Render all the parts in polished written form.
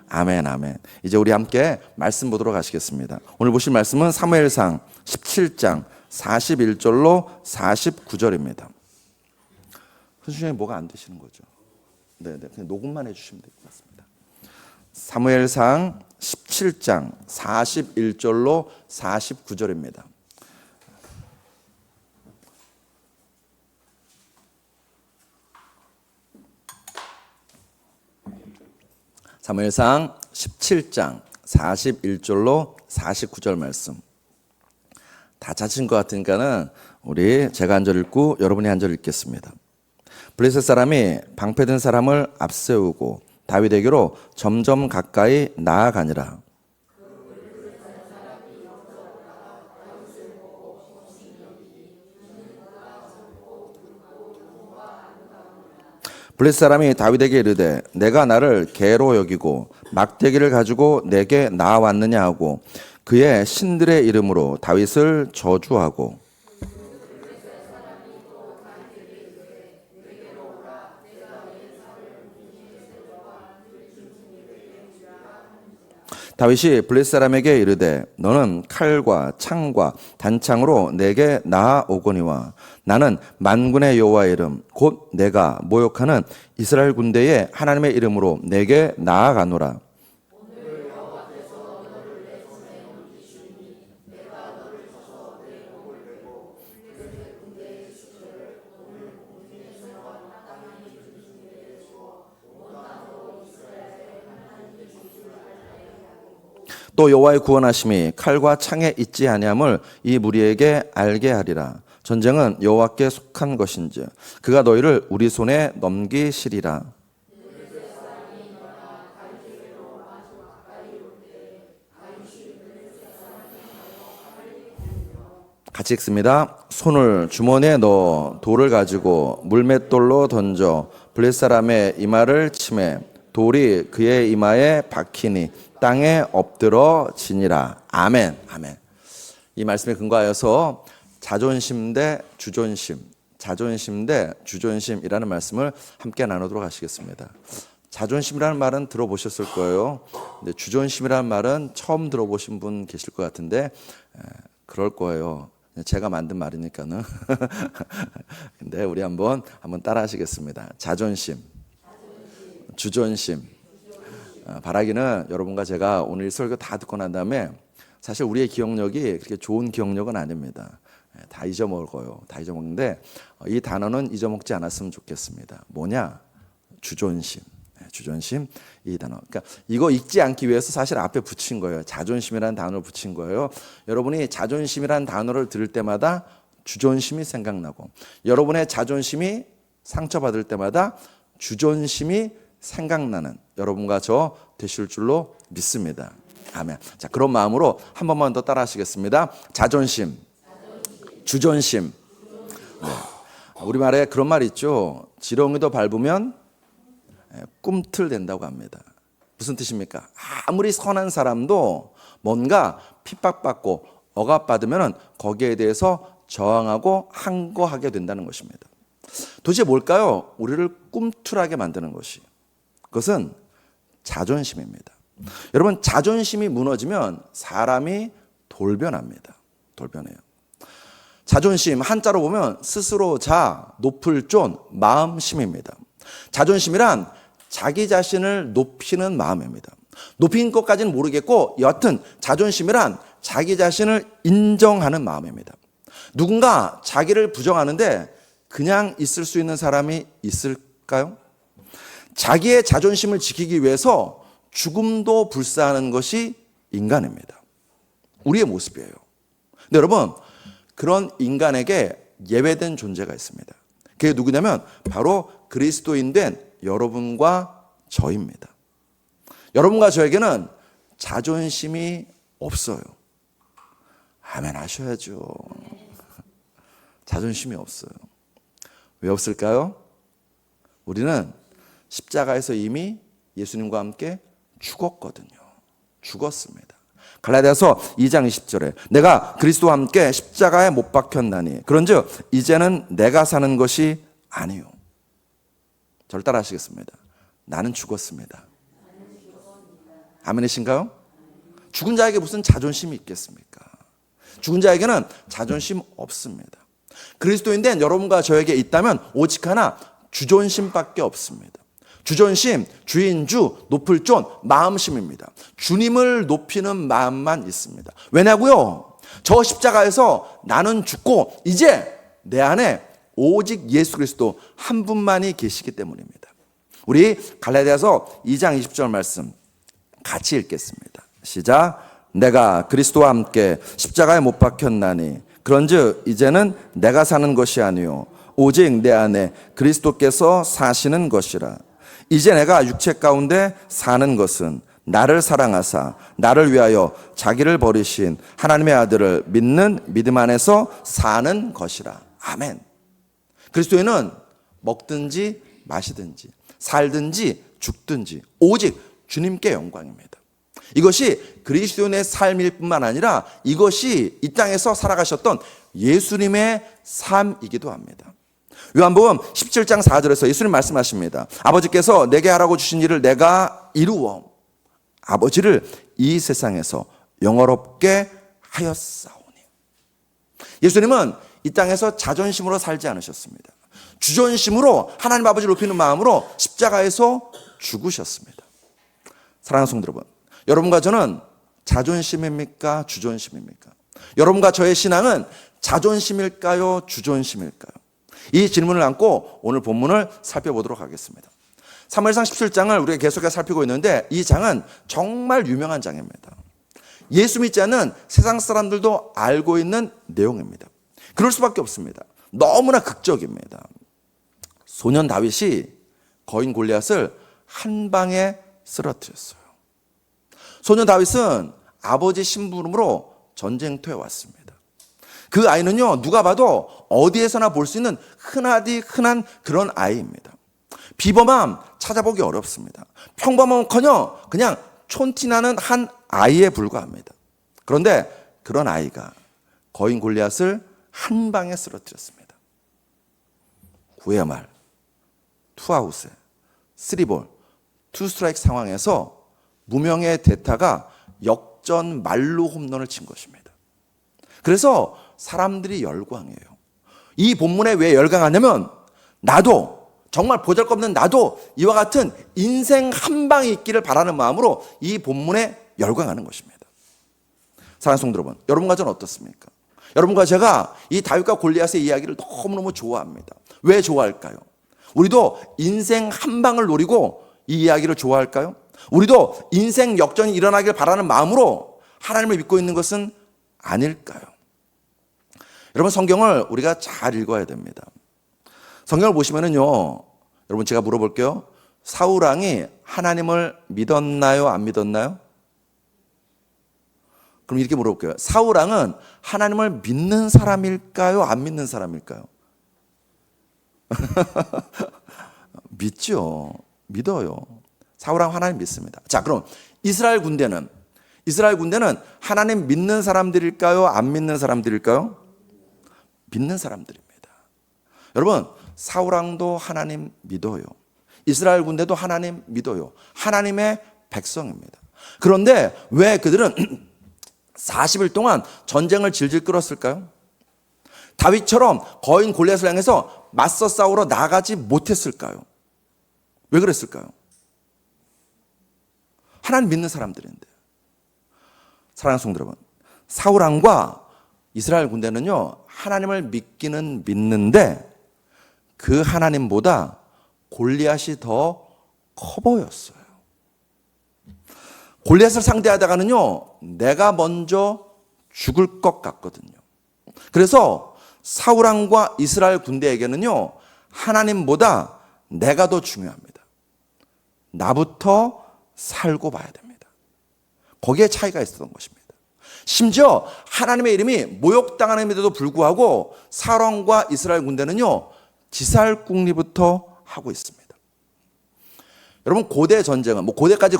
아멘, 아멘. 이제 우리 함께 말씀 보도록 하시겠습니다. 오늘 보실 말씀은 사무엘상 17장 41절로 49절입니다. 선생님 뭐가 안 되시는 거죠? 네, 그냥 녹음만 해주시면 될 것 같습니다. 사무엘상 17장 41절로 49절입니다. 사무엘상 17장 41절로 49절 말씀. 다 찾으신 것 같으니까는 제가 한 절 읽고 여러분이 한 절 읽겠습니다. 블레셋 사람이 방패든 사람을 앞세우고 다윗에게로 점점 가까이 나아가니라. 블레셋 사람이 다윗에게 이르되 내가 나를 개로 여기고 막대기를 가지고 내게 나아왔느냐 하고 그의 신들의 이름으로 다윗을 저주하고 다윗이 블레셋 사람에게 이르되 너는 칼과 창과 단창으로 내게 나아오거니와 나는 만군의 여호와의 이름 곧 내가 모욕하는 이스라엘 군대의 하나님의 이름으로 내게 나아가노라. 또 여호와의 구원하심이 칼과 창에 있지 아니함을 이 무리에게 알게 하리라. 전쟁은 여호와께 속한 것인지 그가 너희를 우리 손에 넘기시리라. 같이 읽습니다. 손을 주머니에 넣어 돌을 가지고 물맷돌로 던져 블레셋 사람의 이마를 치매 돌이 그의 이마에 박히니 땅에 엎드러지니라. 아멘. 아멘. 이 말씀에 근거하여서 자존심 대 주존심, 자존심 대 주존심이라는 말씀을 함께 나누도록 하시겠습니다. 자존심이라는 말은 들어보셨을 거예요. 근데 주존심이라는 말은 처음 들어보신 분 계실 것 같은데 그럴 거예요. 제가 만든 말이니까는. 근데 우리 한번 따라 하시겠습니다. 자존심, 주존심. 바라기는 여러분과 제가 오늘 설교 다 듣고 난 다음에 사실 우리의 기억력이 그렇게 좋은 기억력은 아닙니다. 다 잊어먹어요. 다 잊어먹는데 이 단어는 잊어먹지 않았으면 좋겠습니다. 뭐냐? 주존심. 주존심 이 단어. 그러니까 이거 잊지 않기 위해서 사실 앞에 붙인 거예요. 자존심이라는 단어를 붙인 거예요. 여러분이 자존심이라는 단어를 들을 때마다 주존심이 생각나고 여러분의 자존심이 상처받을 때마다 주존심이 생각나는 여러분과 저 되실 줄로 믿습니다. 아멘. 자, 그런 마음으로 한 번만 더 따라 하시겠습니다. 자존심, 주존심. 네. 우리말에 그런 말 있죠. 지렁이도 밟으면 꿈틀 된다고 합니다. 무슨 뜻입니까? 아무리 선한 사람도 뭔가 핍박받고 억압받으면 거기에 대해서 저항하고 항거하게 된다는 것입니다. 도대체 뭘까요? 우리를 꿈틀하게 만드는 것이. 그것은 자존심입니다. 여러분, 자존심이 무너지면 사람이 돌변합니다. 돌변해요. 자존심 한자로 보면 스스로 자, 높을 존, 마음심입니다. 자존심이란 자기 자신을 높이는 마음입니다. 높인 것까지는 모르겠고 여하튼 자존심이란 자기 자신을 인정하는 마음입니다. 누군가 자기를 부정하는데 그냥 있을 수 있는 사람이 있을까요? 자기의 자존심을 지키기 위해서 죽음도 불사하는 것이 인간입니다. 우리의 모습이에요. 근데 여러분, 그런 인간에게 예외된 존재가 있습니다. 그게 누구냐면 바로 그리스도인 된 여러분과 저입니다. 여러분과 저에게는 자존심이 없어요. 아멘 하셔야죠. 자존심이 없어요. 왜 없을까요? 우리는 십자가에서 이미 예수님과 함께 죽었거든요. 죽었습니다. 갈라디아서 2장 20절에 내가 그리스도와 함께 십자가에 못 박혔나니 그런즉 이제는 내가 사는 것이 아니요. 저를 따라 하시겠습니다. 나는 죽었습니다. 아멘이신가요? 죽은 자에게 무슨 자존심이 있겠습니까? 죽은 자에게는 자존심 없습니다. 그리스도인 된 여러분과 저에게 있다면 오직 하나, 주존심밖에 없습니다. 주존심, 주인주, 높을 존, 마음심입니다. 주님을 높이는 마음만 있습니다. 왜냐고요? 저 십자가에서 나는 죽고 이제 내 안에 오직 예수 그리스도 한 분만이 계시기 때문입니다. 우리 갈라디아서 2장 20절 말씀 같이 읽겠습니다. 시작. 내가 그리스도와 함께 십자가에 못 박혔나니 그런즉 이제는 내가 사는 것이 아니요 오직 내 안에 그리스도께서 사시는 것이라. 이제 내가 육체 가운데 사는 것은 나를 사랑하사 나를 위하여 자기를 버리신 하나님의 아들을 믿는 믿음 안에서 사는 것이라. 아멘. 그리스도인은 먹든지 마시든지 살든지 죽든지 오직 주님께 영광입니다. 이것이 그리스도인의 삶일 뿐만 아니라 이것이 이 땅에서 살아가셨던 예수님의 삶이기도 합니다. 요한복음 17장 4절에서 예수님 말씀하십니다. 아버지께서 내게 하라고 주신 일을 내가 이루어 아버지를 이 세상에서 영화롭게 하였사오니. 예수님은 이 땅에서 자존심으로 살지 않으셨습니다. 주존심으로 하나님 아버지를 높이는 마음으로 십자가에서 죽으셨습니다. 사랑하는 성도 여러분, 여러분과 저는 자존심입니까? 주존심입니까? 여러분과 저의 신앙은 자존심일까요? 주존심일까요? 이 질문을 안고 오늘 본문을 살펴보도록 하겠습니다. 사무엘상 17장을 우리가 계속해서 살피고 있는데 이 장은 정말 유명한 장입니다. 예수 믿지 않는 세상 사람들도 알고 있는 내용입니다. 그럴 수밖에 없습니다. 너무나 극적입니다. 소년 다윗이 거인 골리앗을 한 방에 쓰러뜨렸어요. 소년 다윗은 아버지 심부름으로 전쟁터에 왔습니다. 그 아이는요, 누가 봐도 어디에서나 볼 수 있는 흔하디 흔한 그런 아이입니다. 비범함 찾아보기 어렵습니다. 평범함은커녕 그냥 촌티나는 한 아이에 불과합니다. 그런데 그런 아이가 거인 골리앗을 한 방에 쓰러뜨렸습니다. 9회 말, 투아웃에, 3볼, 2스트라이크 상황에서 무명의 대타가 역전 말로 홈런을 친 것입니다. 그래서 사람들이 열광해요. 이 본문에 왜 열광하냐면 나도 정말 보잘것없는 나도 이와 같은 인생 한 방이 있기를 바라는 마음으로 이 본문에 열광하는 것입니다. 사랑하는 성도 여러분, 여러분과 저는 어떻습니까? 여러분과 제가 이 다윗과 골리앗의 이야기를 너무너무 좋아합니다. 왜 좋아할까요? 우리도 인생 한 방을 노리고 이 이야기를 좋아할까요? 우리도 인생 역전이 일어나길 바라는 마음으로 하나님을 믿고 있는 것은 아닐까요? 여러분, 성경을 우리가 잘 읽어야 됩니다. 성경을 보시면은요, 여러분 제가 물어볼게요. 사울 왕이 하나님을 믿었나요? 안 믿었나요? 그럼 이렇게 물어볼게요. 사울 왕은 하나님을 믿는 사람일까요? 안 믿는 사람일까요? 믿죠. 믿어요. 사울 왕 하나님 믿습니다. 자, 그럼 이스라엘 군대는 하나님 믿는 사람들일까요? 안 믿는 사람들일까요? 믿는 사람들입니다. 여러분, 사울 왕도 하나님 믿어요. 이스라엘 군대도 하나님 믿어요. 하나님의 백성입니다. 그런데 왜 그들은 40일 동안 전쟁을 질질 끌었을까요? 다윗처럼 거인 골리앗을 향해서 맞서 싸우러 나가지 못했을까요? 왜 그랬을까요? 하나님 믿는 사람들인데. 사랑하는 성도 여러분, 사울 왕과 이스라엘 군대는요, 하나님을 믿기는 믿는데 그 하나님보다 골리앗이 더 커 보였어요. 골리앗을 상대하다가는요, 내가 먼저 죽을 것 같거든요. 그래서 사울 왕과 이스라엘 군대에게는요, 하나님보다 내가 더 중요합니다. 나부터 살고 봐야 됩니다. 거기에 차이가 있었던 것입니다. 심지어 하나님의 이름이 모욕당하는데도 불구하고 사울 왕과 이스라엘 군대는요, 지살궁리부터 하고 있습니다. 여러분, 고대 전쟁은 고대까지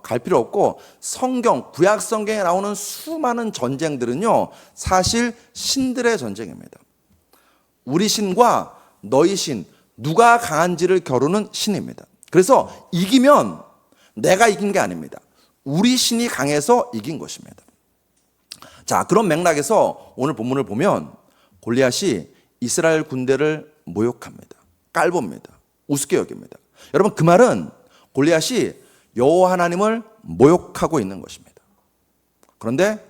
갈 필요 없고 성경, 구약 성경에 나오는 수많은 전쟁들은요, 사실 신들의 전쟁입니다. 우리 신과 너희 신, 누가 강한지를 겨루는 신입니다. 그래서 이기면 내가 이긴 게 아닙니다. 우리 신이 강해서 이긴 것입니다. 자, 그런 맥락에서 오늘 본문을 보면 골리앗이 이스라엘 군대를 모욕합니다. 깔봅니다. 우습게 여깁니다. 여러분, 그 말은 골리앗이 여호와 하나님을 모욕하고 있는 것입니다. 그런데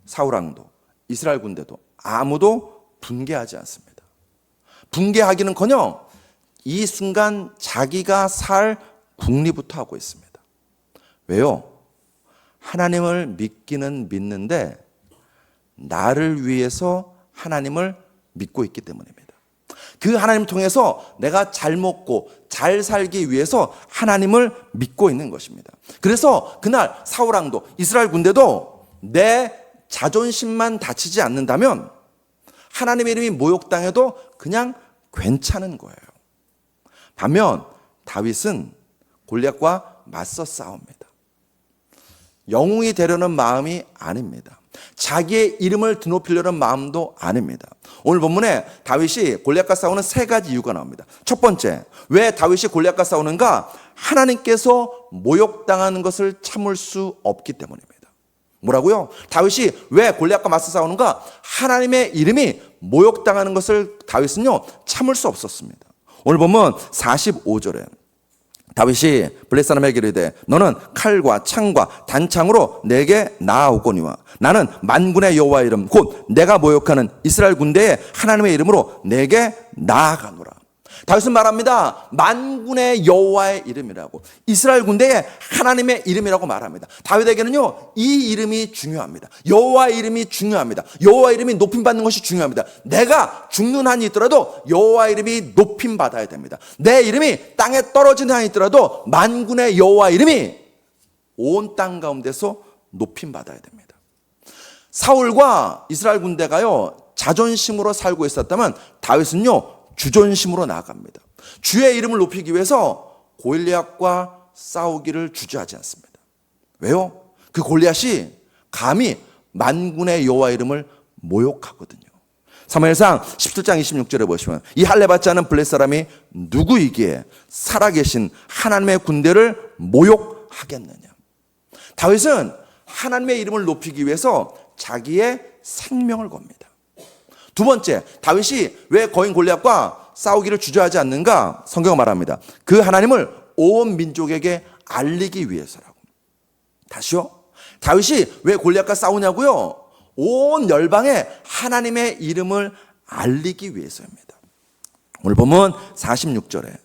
사울 왕도 이스라엘 군대도 아무도 분개하지 않습니다. 분개하기는커녕 이 순간 자기가 살 궁리부터 하고 있습니다. 왜요? 하나님을 믿기는 믿는데 나를 위해서 하나님을 믿고 있기 때문입니다. 그 하나님 통해서 내가 잘 먹고 잘 살기 위해서 하나님을 믿고 있는 것입니다. 그래서 그날 사울 왕도 이스라엘 군대도 내 자존심만 다치지 않는다면 하나님의 이름이 모욕당해도 그냥 괜찮은 거예요. 반면 다윗은 골리앗과 맞서 싸웁니다. 영웅이 되려는 마음이 아닙니다. 자기의 이름을 드높이려는 마음도 아닙니다. 오늘 본문에 다윗이 골리앗과 싸우는 세 가지 이유가 나옵니다. 첫 번째, 왜 다윗이 골리앗과 싸우는가? 하나님께서 모욕당하는 것을 참을 수 없기 때문입니다. 뭐라고요? 다윗이 왜 골리앗과 맞서 싸우는가? 하나님의 이름이 모욕당하는 것을 다윗은요 참을 수 없었습니다. 오늘 보면 45절에 다윗이 블레셋 사람에게 이르되 너는 칼과 창과 단창으로 내게 나아오거니와 나는 만군의 여호와의 이름 곧 내가 모욕하는 이스라엘 군대의 하나님의 이름으로 내게 나아가노라. 다윗은 말합니다. 만군의 여호와의 이름이라고, 이스라엘 군대의 하나님의 이름이라고 말합니다. 다윗에게는요 이 이름이 중요합니다. 여호와의 이름이 중요합니다. 여호와의 이름이 높임받는 것이 중요합니다. 내가 죽는 한이 있더라도 여호와의 이름이 높임받아야 됩니다. 내 이름이 땅에 떨어지는 한이 있더라도 만군의 여호와의 이름이 온 땅 가운데서 높임받아야 됩니다. 사울과 이스라엘 군대가요 자존심으로 살고 있었다면 다윗은요 주존심으로 나아갑니다. 주의 이름을 높이기 위해서 골리앗과 싸우기를 주저하지 않습니다. 왜요? 그 골리앗이 감히 만군의 여호와 이름을 모욕하거든요. 사무엘상 17장 26절에 보시면 이 할례 받지 않은 블레셋 사람이 누구이기에 살아계신 하나님의 군대를 모욕하겠느냐. 다윗은 하나님의 이름을 높이기 위해서 자기의 생명을 겁니다. 두 번째, 다윗이 왜 거인 골리앗과 싸우기를 주저하지 않는가? 성경은 말합니다. 그 하나님을 온 민족에게 알리기 위해서라고. 다시요. 다윗이 왜 골리앗과 싸우냐고요? 온 열방에 하나님의 이름을 알리기 위해서입니다. 오늘 보면 46절에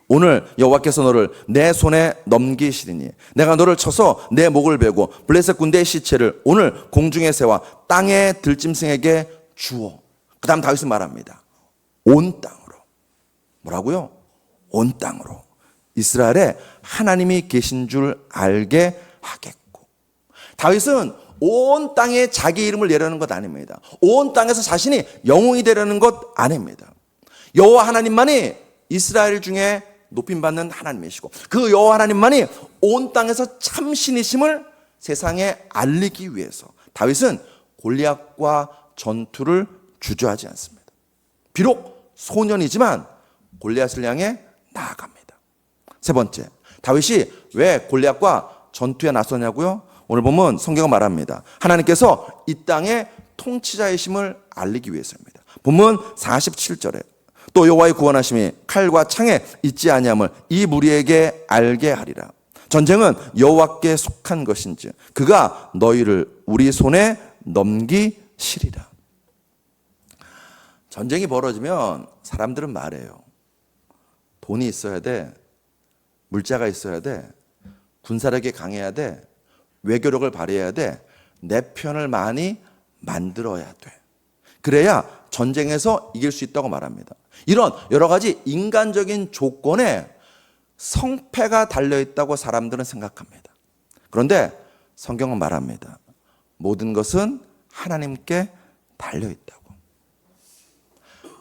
오늘 여호와께서 너를 내 손에 넘기시리니 내가 너를 쳐서 내 목을 베고 블레셋 군대의 시체를 오늘 공중에 세워 땅의 들짐승에게 주어. 그 다음 다윗은 말합니다. 온 땅으로. 뭐라고요? 온 땅으로. 이스라엘에 하나님이 계신 줄 알게 하겠고. 다윗은 온 땅에 자기 이름을 내려는 것 아닙니다. 온 땅에서 자신이 영웅이 되려는 것 아닙니다. 여호와 하나님만이 이스라엘 중에 높임받는 하나님이시고 그 여호와 하나님만이 온 땅에서 참신이심을 세상에 알리기 위해서 다윗은 골리앗과 전투를 주저하지 않습니다. 비록 소년이지만 골리앗을 향해 나아갑니다. 세 번째, 다윗이 왜 골리앗과 전투에 나서냐고요? 오늘 보면 성경은 말합니다. 하나님께서 이 땅의 통치자이심을 알리기 위해서입니다. 본문 47절에 또 여호와의 구원하심이 칼과 창에 있지 아니함을 이 무리에게 알게 하리라. 전쟁은 여호와께 속한 것인지 그가 너희를 우리 손에 넘기시리라. 전쟁이 벌어지면 사람들은 말해요. 돈이 있어야 돼. 물자가 있어야 돼. 군사력이 강해야 돼. 외교력을 발휘해야 돼. 내 편을 많이 만들어야 돼. 그래야 전쟁에서 이길 수 있다고 말합니다. 이런 여러 가지 인간적인 조건에 성패가 달려있다고 사람들은 생각합니다. 그런데 성경은 말합니다. 모든 것은 하나님께 달려있다고.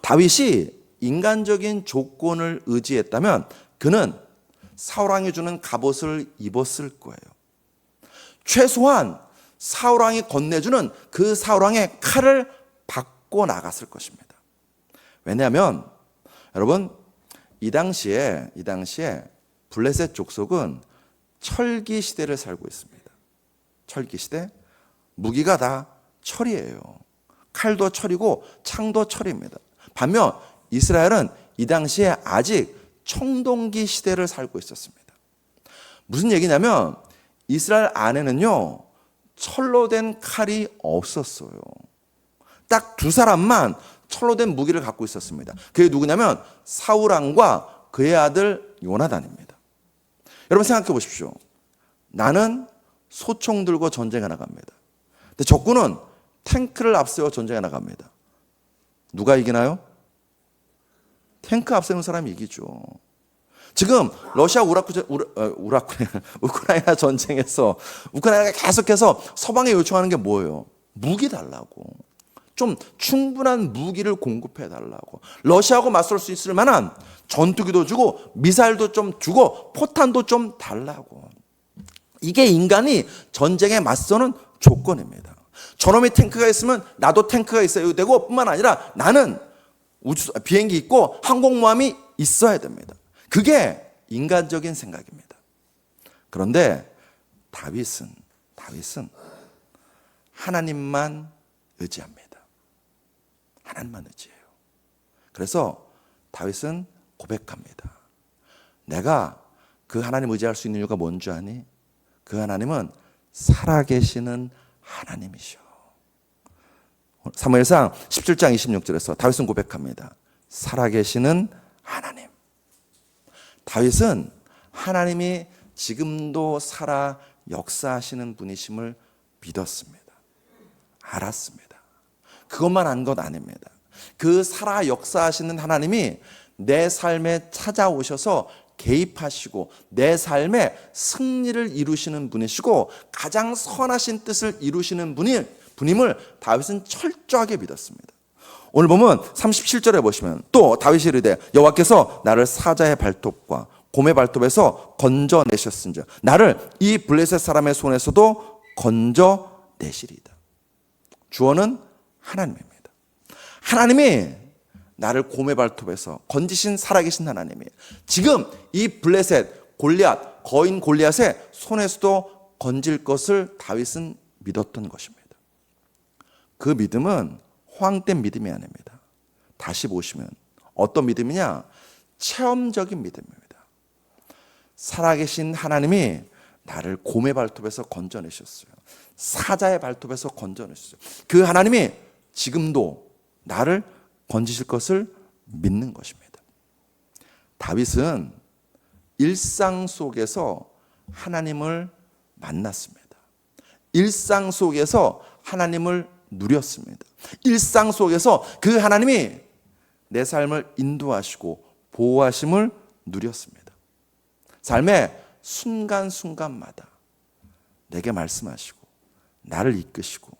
다윗이 인간적인 조건을 의지했다면 그는 사울왕이 주는 갑옷을 입었을 거예요. 최소한 사울왕이 건네주는 그 사울왕의 칼을 받고 나갔을 것입니다. 왜냐하면 여러분 이 당시에 블레셋 족속은 철기 시대를 살고 있습니다. 철기 시대. 무기가 다 철이에요. 칼도 철이고 창도 철입니다. 반면 이스라엘은 이 당시에 아직 청동기 시대를 살고 있었습니다. 무슨 얘기냐면 이스라엘 안에는요, 철로 된 칼이 없었어요. 딱 두 사람만 철로 된 무기를 갖고 있었습니다. 그게 누구냐면 사울 왕과 그의 아들 요나단입니다. 여러분 생각해 보십시오. 나는 소총 들고 전쟁에 나갑니다. 근데 적군은 탱크를 앞세워 전쟁에 나갑니다. 누가 이기나요? 탱크 앞세우는 사람이 이기죠. 지금 러시아 우크라이나 전쟁에서 우크라이나가 계속해서 서방에 요청하는 게 뭐예요? 무기 달라고. 좀 충분한 무기를 공급해 달라고. 러시아하고 맞설 수 있을 만한 전투기도 주고 미사일도 좀 주고 포탄도 좀 달라고. 이게 인간이 전쟁에 맞서는 조건입니다. 저놈이 탱크가 있으면 나도 탱크가 있어야 되고 뿐만 아니라 나는 비행기 있고 항공모함이 있어야 됩니다. 그게 인간적인 생각입니다. 그런데 다윗은 하나님만 의지합니다. 하나님만 의지해요. 그래서 다윗은 고백합니다. 내가 그 하나님 의지할 수 있는 이유가 뭔 줄 아니? 그 하나님은 살아계시는 하나님이셔. 사무엘상 17장 26절에서 다윗은 고백합니다. 살아계시는 하나님. 다윗은 하나님이 지금도 살아 역사하시는 분이심을 믿었습니다. 알았습니다. 그것만 안 것 아닙니다. 그 살아 역사하시는 하나님이 내 삶에 찾아오셔서 개입하시고 내 삶에 승리를 이루시는 분이시고 가장 선하신 뜻을 이루시는 분임을 다윗은 철저하게 믿었습니다. 오늘 보면 37절에 보시면 또 다윗이 이르되 여호와께서 나를 사자의 발톱과 곰의 발톱에서 건져내셨은즉 나를 이 블레셋 사람의 손에서도 건져내시리이다. 주어는 하나님입니다. 하나님이 나를 곰의 발톱에서 건지신 살아계신 하나님이 지금 이 블레셋 골리앗 거인 골리앗의 손에서도 건질 것을 다윗은 믿었던 것입니다. 그 믿음은 허황된 믿음이 아닙니다. 다시 보시면 어떤 믿음이냐? 체험적인 믿음입니다. 살아계신 하나님이 나를 곰의 발톱에서 건져내셨어요. 사자의 발톱에서 건져내셨어요. 그 하나님이 지금도 나를 건지실 것을 믿는 것입니다. 다윗은 일상 속에서 하나님을 만났습니다. 일상 속에서 하나님을 누렸습니다. 일상 속에서 그 하나님이 내 삶을 인도하시고 보호하심을 누렸습니다. 삶의 순간순간마다 내게 말씀하시고 나를 이끄시고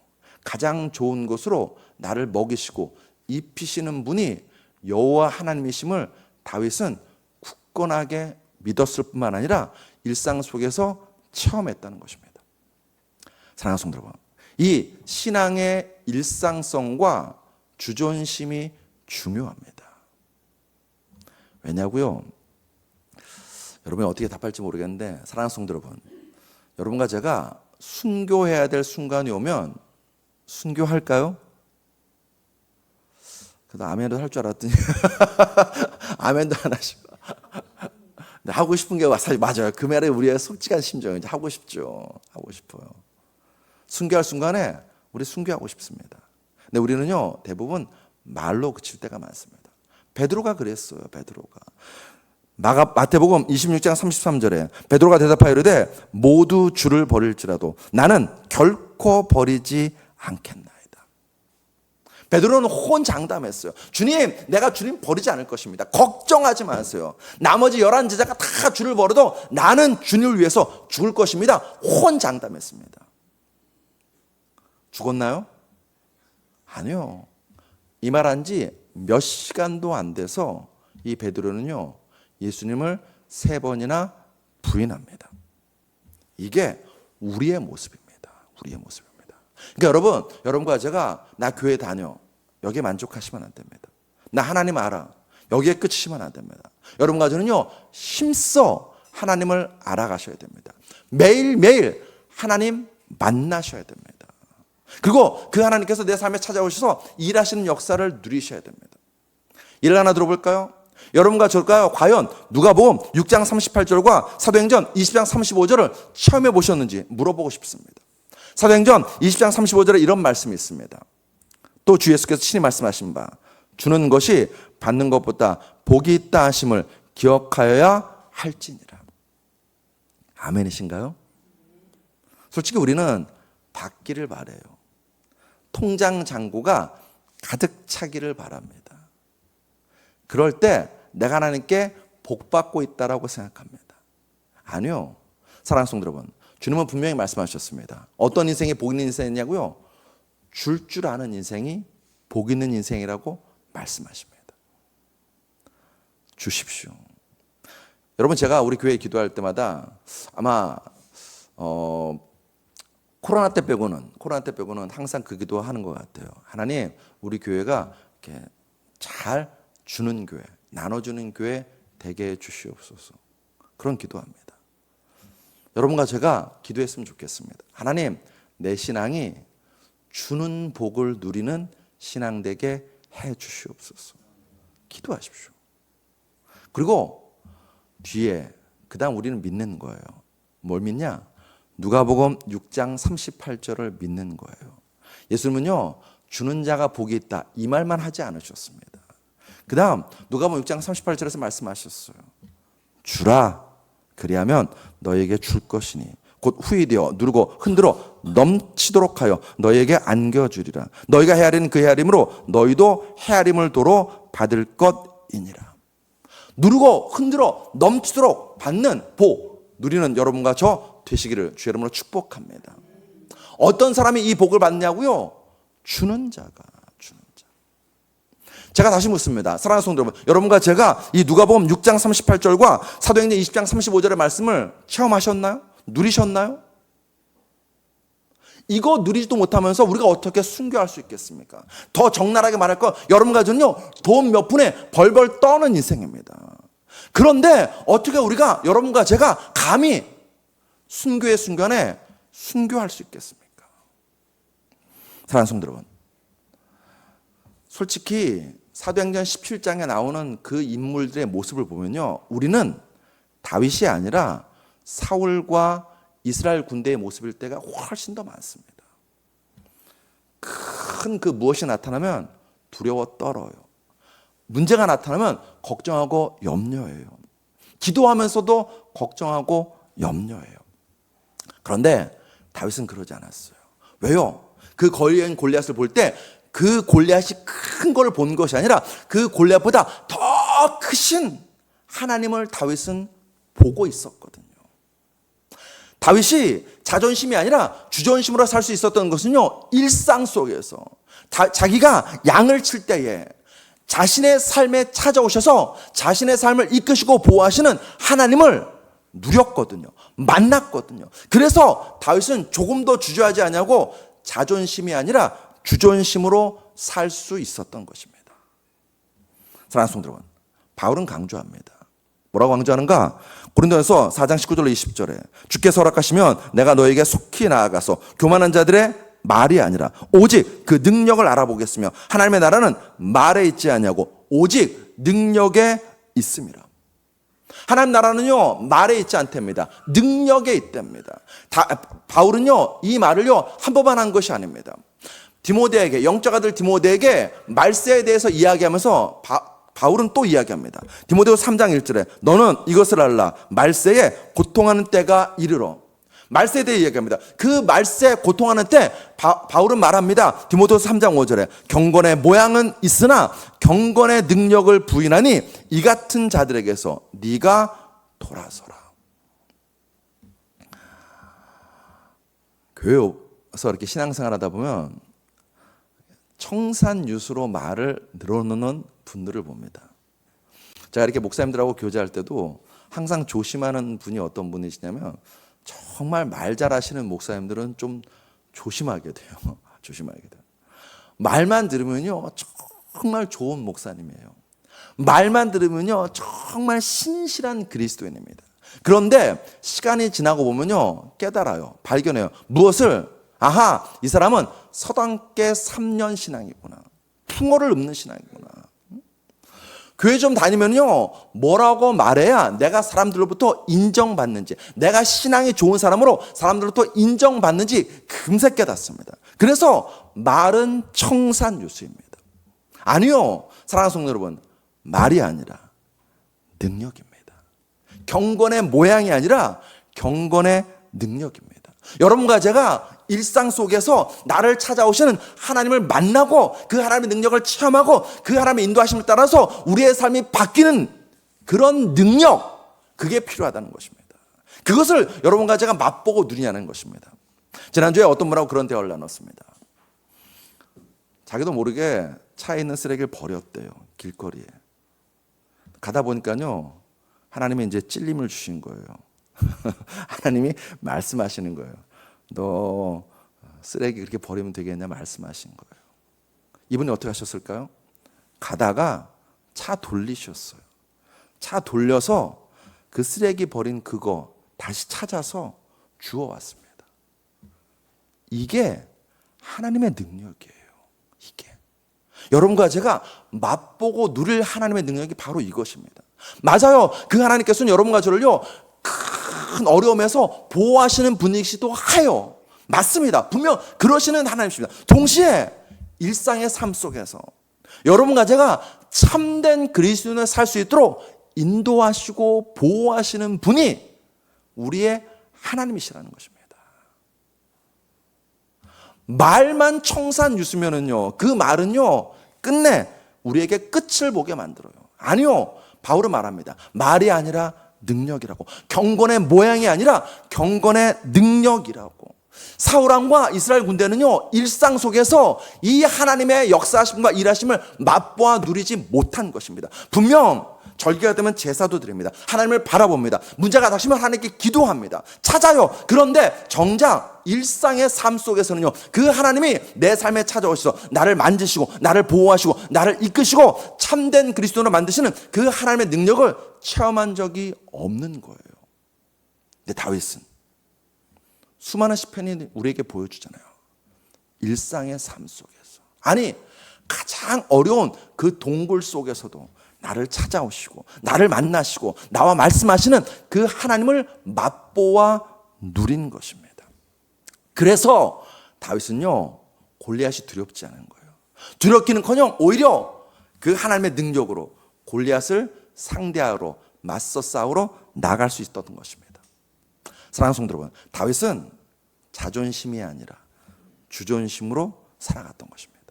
가장 좋은 곳으로 나를 먹이시고 입히시는 분이 여호와 하나님이심을 다윗은 굳건하게 믿었을 뿐만 아니라 일상 속에서 체험했다는 것입니다. 사랑하는 성도 여러분, 이 신앙의 일상성과 주존심이 중요합니다. 왜냐고요? 여러분이 어떻게 답할지 모르겠는데 사랑하는 성도 여러분, 여러분과 제가 순교해야 될 순간이 오면 순교할까요? 그래도 아멘도 할 줄 알았더니 아멘도 안 하시고 하고 싶은 게 사실 맞아요. 그 말에 우리의 솔직한 심정이 하고 싶죠. 하고 싶어요. 순교할 순간에 우리 순교하고 싶습니다. 근데 우리는요 대부분 말로 그칠 때가 많습니다. 베드로가 그랬어요. 베드로가 마태복음 26장 33절에 베드로가 대답하여 이르되 모두 주를 버릴지라도 나는 결코 버리지 않겠나이다. 베드로는 호언장담했어요. 주님, 내가 주님 버리지 않을 것입니다. 걱정하지 마세요. 나머지 11제자가 다 주를 버려도 나는 주님을 위해서 죽을 것입니다. 호언장담했습니다. 죽었나요? 아니요. 이 말한 지 몇 시간도 안 돼서 이 베드로는요 예수님을 3번이나 부인합니다. 이게 우리의 모습입니다. 우리의 모습입니다. 그러니까 여러분과 제가 나 교회 다녀 여기에 만족하시면 안 됩니다. 나 하나님 알아 여기에 끝이시면 안 됩니다. 여러분과 저는요 힘써 하나님을 알아가셔야 됩니다. 매일매일 하나님 만나셔야 됩니다. 그리고 그 하나님께서 내 삶에 찾아오셔서 일하시는 역사를 누리셔야 됩니다. 예를 하나 들어볼까요? 여러분과 저가 과연 누가복음 6장 38절과 사도행전 20장 35절을 체험해 보셨는지 물어보고 싶습니다. 사도행전 20장 35절에 이런 말씀이 있습니다. 또 주 예수께서 친히 말씀하신 바 주는 것이 받는 것보다 복이 있다 하심을 기억하여야 할지니라. 아멘이신가요? 솔직히 우리는 받기를 바라요. 통장 잔고가 가득 차기를 바랍니다. 그럴 때 내가 하나님께 복 받고 있다라고 생각합니다. 아니요. 사랑하는 성도 여러분, 주님은 분명히 말씀하셨습니다. 어떤 인생이 복 있는 인생이냐고요? 줄 아는 인생이 복 있는 인생이라고 말씀하십니다. 주십시오. 여러분, 제가 우리 교회에 기도할 때마다 아마 코로나 때 빼고는 항상 그 기도하는 것 같아요. 하나님, 우리 교회가 이렇게 잘 주는 교회, 나눠주는 교회 되게 해 주시옵소서. 그런 기도합니다. 여러분과 제가 기도했으면 좋겠습니다. 하나님, 내 신앙이 주는 복을 누리는 신앙 되게 해 주시옵소서. 기도하십시오. 그리고 뒤에 그다음 우리는 믿는 거예요. 뭘 믿냐? 누가복음 6장 38절을 믿는 거예요. 예수님은요, 주는 자가 복이 있다 이 말만 하지 않으셨습니다. 그다음 누가복음 6장 38절에서 말씀하셨어요. 주라, 그리하면 너에게 줄 것이니 곧 후히 되어 누르고 흔들어 넘치도록 하여 너에게 안겨주리라. 너희가 헤아리는 그 헤아림으로 너희도 헤아림을 도로 받을 것이니라. 누르고 흔들어 넘치도록 받는 복 누리는 여러분과 저 되시기를 주 이름으로 축복합니다. 어떤 사람이 이 복을 받냐고요? 주는 자가. 제가 다시 묻습니다. 사랑하는 성도 여러분, 여러분과 제가 이 누가복음 6장 38절과 사도행전 20장 35절의 말씀을 체험하셨나요? 누리셨나요? 이거 누리지도 못하면서 우리가 어떻게 순교할 수 있겠습니까? 더 적나라하게 말할 것, 여러분과 저는요, 돈 몇 푼에 벌벌 떠는 인생입니다. 그런데 어떻게 우리가, 여러분과 제가 감히 순교의 순간에 순교할 수 있겠습니까? 사랑하는 성도 여러분, 솔직히 사도행전 17장에 나오는 그 인물들의 모습을 보면요, 우리는 다윗이 아니라 사울과 이스라엘 군대의 모습일 때가 훨씬 더 많습니다. 큰 그 무엇이 나타나면 두려워 떨어요. 문제가 나타나면 걱정하고 염려해요. 기도하면서도 걱정하고 염려해요. 그런데 다윗은 그러지 않았어요. 왜요? 그 거리엔 골리앗을 볼 때 그 골리앗이 큰 걸 본 것이 아니라 그 골리앗보다 더 크신 하나님을 다윗은 보고 있었거든요. 다윗이 자존심이 아니라 주존심으로 살 수 있었던 것은요, 일상 속에서 자기가 양을 칠 때에 자신의 삶에 찾아오셔서 자신의 삶을 이끄시고 보호하시는 하나님을 누렸거든요. 만났거든요. 그래서 다윗은 조금도 주저하지 않냐고 자존심이 아니라 주존심으로 살 수 있었던 것입니다. 사랑하는 성도 여러분, 바울은 강조합니다. 뭐라고 강조하는가? 고린도전서 4장 19절로 20절에 주께서 허락하시면 내가 너에게 속히 나아가서 교만한 자들의 말이 아니라 오직 그 능력을 알아보겠으며 하나님의 나라는 말에 있지 않냐고 오직 능력에 있음이라. 하나님 나라는요, 말에 있지 않답니다. 능력에 있답니다. 바울은요, 이 말을요, 한 번만 한 것이 아닙니다. 디모데에게, 영적 아들 디모데에게 말세에 대해서 이야기하면서 바울은 또 이야기합니다. 디모데후서 3장 1절에 너는 이것을 알라. 말세에 고통하는 때가 이르러. 말세에 대해 이야기합니다. 그 말세 고통하는 때 바울은 말합니다. 디모데후서 3장 5절에 경건의 모양은 있으나 경건의 능력을 부인하니 이 같은 자들에게서 네가 돌아서라. 교회에서 이렇게 신앙생활하다 보면 청산유수로 말을 늘어놓는 분들을 봅니다. 제가 이렇게 목사님들하고 교제할 때도 항상 조심하는 분이 어떤 분이시냐면 정말 말 잘하시는 목사님들은 좀 조심하게 돼요. 조심하게 돼요. 말만 들으면요, 정말 좋은 목사님이에요. 말만 들으면요, 정말 신실한 그리스도인입니다. 그런데 시간이 지나고 보면요, 깨달아요. 발견해요. 무엇을? 아하, 이 사람은 서당계 3년 신앙이구나. 풍어를 읊는 신앙이구나. 교회 좀 다니면요, 뭐라고 말해야 내가 사람들로부터 인정받는지, 내가 신앙이 좋은 사람으로 사람들로부터 인정받는지 금세 깨닫습니다. 그래서 말은 청산유수입니다. 아니요, 사랑하는 성도 여러분, 말이 아니라 능력입니다. 경건의 모양이 아니라 경건의 능력입니다. 여러분과 제가 일상 속에서 나를 찾아오시는 하나님을 만나고 그 하나님의 능력을 체험하고 그 하나님의 인도하심을 따라서 우리의 삶이 바뀌는 그런 능력, 그게 필요하다는 것입니다. 그것을 여러분과 제가 맛보고 누리냐는 것입니다. 지난주에 어떤 분하고 그런 대화를 나눴습니다. 자기도 모르게 차에 있는 쓰레기를 버렸대요. 길거리에. 가다 보니까요, 하나님이 이제 찔림을 주신 거예요. 하나님이 말씀하시는 거예요. 너 쓰레기 그렇게 버리면 되겠냐 말씀하신 거예요. 이분이 어떻게 하셨을까요? 가다가 차 돌리셨어요. 차 돌려서 그 쓰레기 버린 그거 다시 찾아서 주워왔습니다. 이게 하나님의 능력이에요. 이게. 여러분과 제가 맛보고 누릴 하나님의 능력이 바로 이것입니다. 맞아요. 그 하나님께서는 여러분과 저를요, 큰 어려움에서 보호하시는 분이시기도 해요. 맞습니다. 분명 그러시는 하나님이십니다. 동시에 일상의 삶 속에서 여러분과 제가 참된 그리스도인을 살 수 있도록 인도하시고 보호하시는 분이 우리의 하나님이시라는 것입니다. 말만 청산유수면은요, 그 말은요, 끝내 우리에게 끝을 보게 만들어요. 아니요, 바울은 말합니다. 말이 아니라 능력이라고. 경건의 모양이 아니라 경건의 능력이라고. 사울왕과 이스라엘 군대는요, 일상 속에서 이 하나님의 역사하심과 일하심을 맛보아 누리지 못한 것입니다. 분명 절기가 되면 제사도 드립니다. 하나님을 바라봅니다. 문제가 닥치면 하나님께 기도합니다. 찾아요. 그런데 정작 일상의 삶 속에서는요, 그 하나님이 내 삶에 찾아오셔서 나를 만지시고 나를 보호하시고 나를 이끄시고 참된 그리스도로 만드시는 그 하나님의 능력을 체험한 적이 없는 거예요. 근데 다윗은 수많은 시편이 우리에게 보여주잖아요. 일상의 삶 속에서, 아니 가장 어려운 그 동굴 속에서도 나를 찾아오시고 나를 만나시고 나와 말씀하시는 그 하나님을 맛보아 누린 것입니다. 그래서 다윗은요, 골리앗이 두렵지 않은 거예요. 두렵기는커녕 오히려 그 하나님의 능력으로 골리앗을 상대하러 맞서 싸우러 나갈 수 있었던 것입니다. 사랑하는 성도 여러분, 다윗은 자존심이 아니라 주존심으로 살아갔던 것입니다.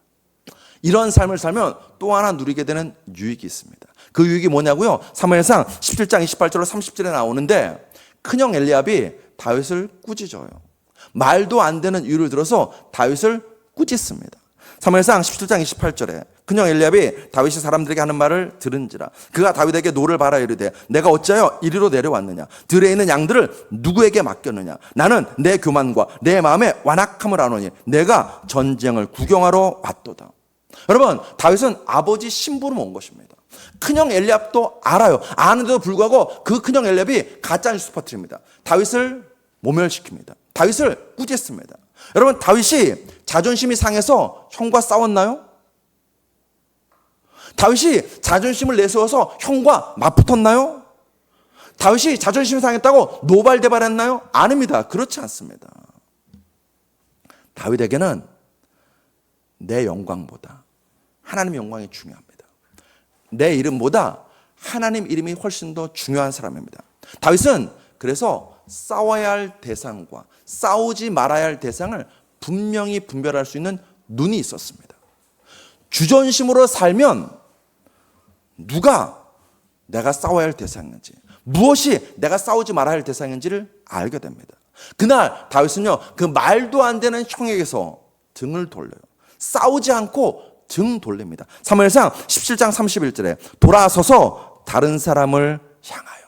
이런 삶을 살면 또 하나 누리게 되는 유익이 있습니다. 그 유익이 뭐냐고요? 사무엘상 17장 28절로 30절에 나오는데, 큰형 엘리압이 다윗을 꾸짖어요. 말도 안 되는 이유를 들어서 다윗을 꾸짖습니다. 사무엘상 17장 28절에 큰형 엘리압이 다윗이 사람들에게 하는 말을 들은지라 그가 다윗에게 노를 바라 이르되 내가 어찌하여 이리로 내려왔느냐, 들에 있는 양들을 누구에게 맡겼느냐, 나는 내 교만과 내 마음의 완악함을 아노니 내가 전쟁을 구경하러 왔도다. 여러분, 다윗은 아버지 심부름 온 것입니다. 큰형 엘리압도 알아요. 아는데도 불구하고 그 큰형 엘리압이 가짜 뉴스 퍼뜨립니다. 다윗을 모멸시킵니다. 다윗을 꾸짖습니다. 여러분, 다윗이 자존심이 상해서 형과 싸웠나요? 다윗이 자존심을 내세워서 형과 맞붙었나요? 다윗이 자존심이 상했다고 노발대발했나요? 아닙니다. 그렇지 않습니다. 다윗에게는 내 영광보다 하나님의 영광이 중요합니다. 내 이름보다 하나님 이름이 훨씬 더 중요한 사람입니다. 다윗은 그래서 싸워야 할 대상과 싸우지 말아야 할 대상을 분명히 분별할 수 있는 눈이 있었습니다. 주존심으로 살면 누가 내가 싸워야 할 대상인지, 무엇이 내가 싸우지 말아야 할 대상인지를 알게 됩니다. 그날 다윗은요, 그 말도 안 되는 형에게서 등을 돌려요. 싸우지 않고 등 돌립니다. 사무엘상 17장 31절에 돌아서서 다른 사람을 향하여.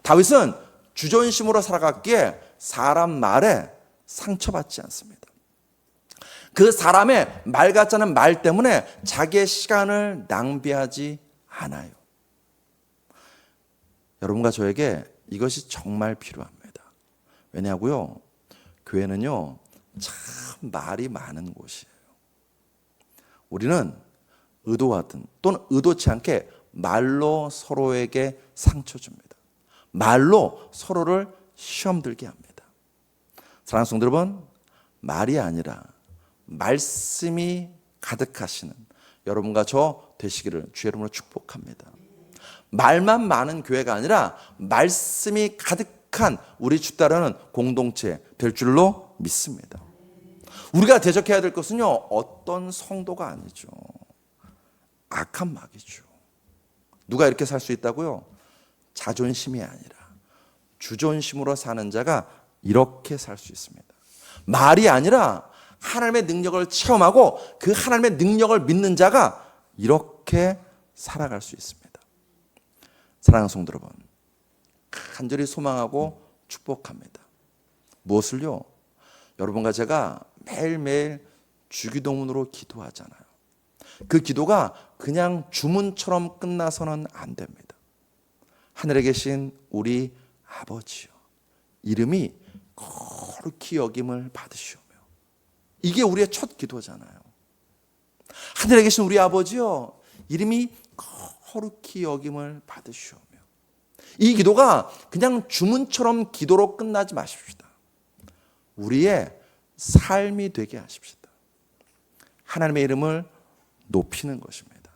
다윗은 주존심으로 살아갔기에 사람 말에 상처받지 않습니다. 그 사람의 말 같지 않은 말 때문에 자기의 시간을 낭비하지 않아요. 여러분과 저에게 이것이 정말 필요합니다. 왜냐고요? 교회는요, 참 말이 많은 곳이에요. 우리는 의도하든 또는 의도치 않게 말로 서로에게 상처 줍니다. 말로 서로를 시험 들게 합니다. 사랑하는 성도 여러분, 말이 아니라 말씀이 가득하시는 여러분과 저 되시기를 주의 이름으로 축복합니다. 말만 많은 교회가 아니라 말씀이 가득한 우리 주 따르는 공동체 될 줄로 믿습니다. 우리가 대적해야 될 것은요, 어떤 성도가 아니죠. 악한 마귀죠. 누가 이렇게 살 수 있다고요? 자존심이 아니라 주존심으로 사는 자가 이렇게 살 수 있습니다. 말이 아니라 하나님의 능력을 체험하고 그 하나님의 능력을 믿는 자가 이렇게 살아갈 수 있습니다. 사랑하는 성도 여러분, 간절히 소망하고 축복합니다. 무엇을요? 여러분과 제가 매일매일 주기도문으로 기도하잖아요. 그 기도가 그냥 주문처럼 끝나서는 안 됩니다. 하늘에 계신 우리 아버지요, 이름이 거룩히 여김을 받으시오며. 이게 우리의 첫 기도잖아요. 하늘에 계신 우리 아버지요, 이름이 거룩히 여김을 받으시오며. 이 기도가 그냥 주문처럼 기도로 끝나지 마십시다. 우리의 삶이 되게 하십시다. 하나님의 이름을 높이는 것입니다.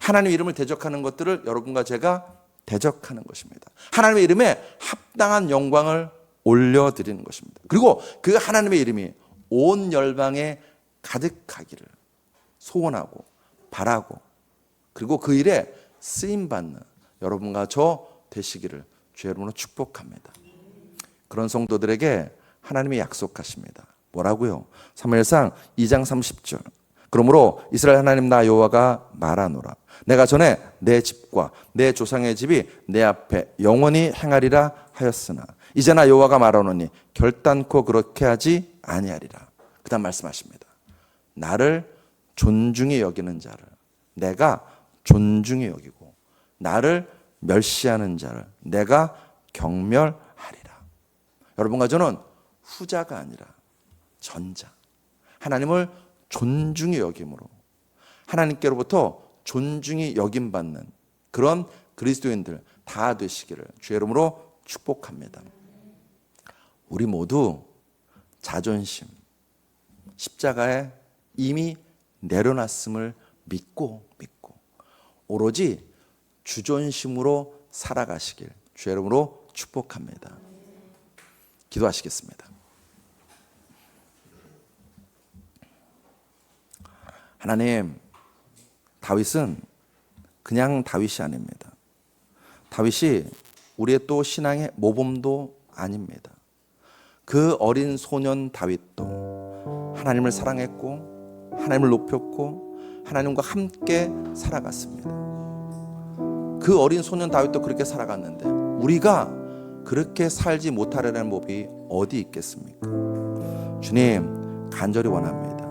하나님의 이름을 대적하는 것들을 여러분과 제가 대적하는 것입니다. 하나님의 이름에 합당한 영광을 올려드리는 것입니다. 그리고 그 하나님의 이름이 온 열방에 가득하기를 소원하고 바라고, 그리고 그 일에 쓰임받는 여러분과 저 되시기를 주의 이름으로 축복합니다. 그런 성도들에게 하나님이 약속하십니다. 뭐라고요? 사무엘상 2장 30절. 그러므로 이스라엘 하나님 나 여호와가 말하노라. 내가 전에 내 집과 내 조상의 집이 내 앞에 영원히 행하리라 하였으나 이제 나 여호와가 말하노니 결단코 그렇게 하지 아니하리라. 그 다음 말씀하십니다. 나를 존중히 여기는 자를 내가 존중히 여기고 나를 멸시하는 자를 내가 경멸하리라. 여러분과 저는 후자가 아니라 전자, 하나님을 존중히 여김으로 하나님께로부터 존중이 여김받는 그런 그리스도인들 다 되시기를 주의 이름으로 축복합니다. 우리 모두 자존심, 십자가에 이미 내려놨음을 믿고 오로지 주존심으로 살아가시길 주의 이름으로 축복합니다. 기도하시겠습니다. 하나님, 다윗은 그냥 다윗이 아닙니다. 다윗이 우리의 또 신앙의 모범도 아닙니다. 그 어린 소년 다윗도 하나님을 사랑했고 하나님을 높였고 하나님과 함께 살아갔습니다. 그 어린 소년 다윗도 그렇게 살아갔는데 우리가 그렇게 살지 못하려는 법이 어디 있겠습니까? 주님, 간절히 원합니다.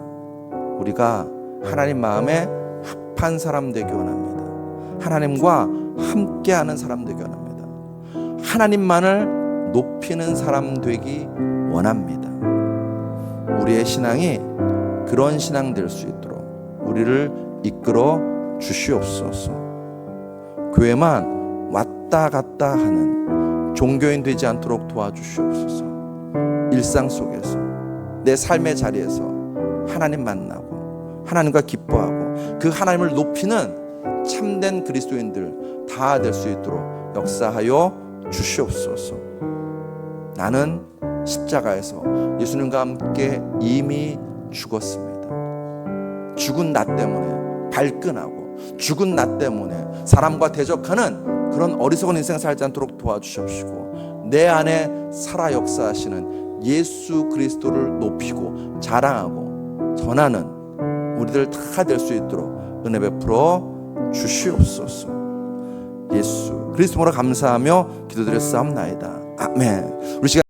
우리가 하나님 마음에 합한 사람 되기 원합니다. 하나님과 함께하는 사람 되기 원합니다. 하나님만을 높이는 사람 되기 원합니다. 우리의 신앙이 그런 신앙 될 수 있도록 우리를 이끌어 주시옵소서. 교회만 왔다 갔다 하는 종교인 되지 않도록 도와주시옵소서. 일상 속에서 내 삶의 자리에서 하나님 만나고 하나님과 기뻐하고 그 하나님을 높이는 참된 그리스도인들 다 될 수 있도록 역사하여 주시옵소서. 나는 십자가에서 예수님과 함께 이미 죽었습니다. 죽은 나 때문에 발끈하고 죽은 나 때문에 사람과 대적하는 그런 어리석은 인생 살지 않도록 도와주시옵시고 내 안에 살아 역사하시는 예수 그리스도를 높이고 자랑하고 전하는 우리들 다 될 수 있도록 은혜 베풀어 주시옵소서. 예수 그리스도로 감사하며 기도드렸사옵나이다. 아멘. 우리 시간